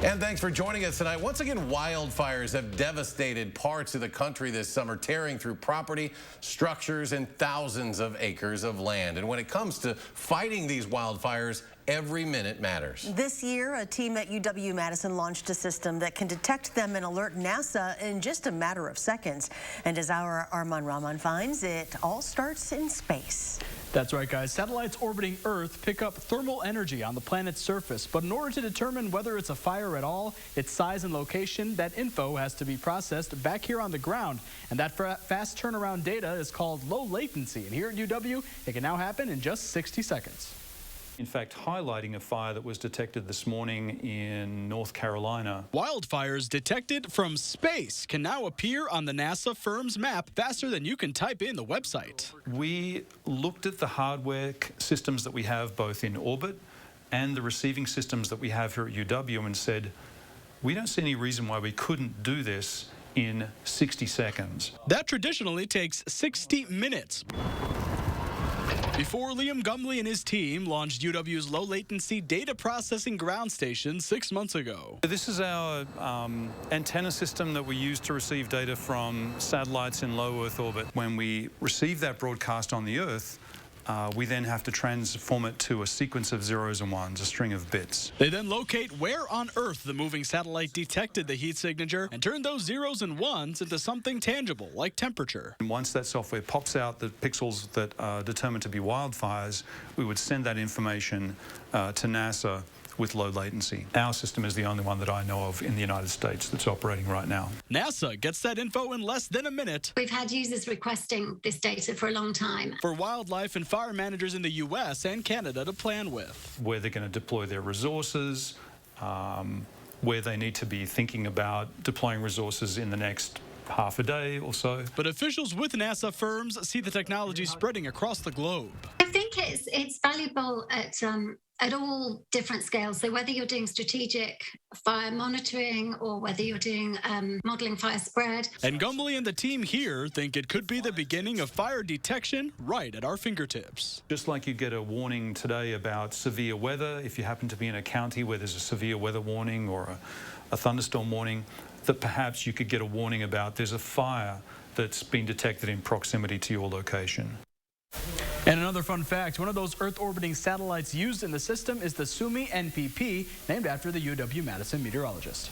And thanks for joining us tonight. Once again, wildfires have devastated parts of the country this summer, tearing through property, structures, and thousands of acres of land. And when it comes to fighting these wildfires, every minute matters. This year, a team at UW-Madison launched a system that can detect them and alert NASA in just a matter of seconds. And as our Arman Rahman finds, it all starts in space. That's right, guys. Satellites orbiting Earth pick up thermal energy on the planet's surface. But in order to determine whether it's a fire at all, its size and location, that info has to be processed back here on the ground. And that fast turnaround data is called low latency. And here at UW, it can now happen in just 60 seconds. In fact, highlighting a fire that was detected this morning in North Carolina. Wildfires detected from space can now appear on the NASA firm's map faster than you can type in the website. We looked at the hardware systems that we have both in orbit and the receiving systems that we have here at UW and said, we don't see any reason why we couldn't do this in 60 seconds. That traditionally takes 60 minutes. Before Liam Gumley and his team launched UW's low-latency data processing ground station 6 months ago. This is our antenna system that we use to receive data from satellites in low Earth orbit. When we receive that broadcast on the Earth, we then have to transform it to a sequence of zeros and ones, a string of bits. They then locate where on Earth the moving satellite detected the heat signature and turn those zeros and ones into something tangible, like temperature. And once that software pops out the pixels that are determined to be wildfires, we would send that information to NASA with low latency. Our system is the only one that I know of in the United States that's operating right now. NASA gets that info in less than a minute. We've had users requesting this data for a long time. For wildlife and fire managers in the U.S. and Canada to plan with. Where they're going to deploy their resources, where they need to be thinking about deploying resources in the next half a day or so. But officials with NASA firms see the technology spreading across the globe. I think it's valuable at all different scales. So whether you're doing strategic fire monitoring or whether you're doing modeling fire spread. And Gumley and the team here think it could be the beginning of fire detection right at our fingertips. Just like you get a warning today about severe weather, if you happen to be in a county where there's a severe weather warning or a thunderstorm warning, that perhaps you could get a warning about there's a fire that's been detected in proximity to your location. And another fun fact, one of those Earth-orbiting satellites used in the system is the Sumi NPP, named after the UW-Madison meteorologist.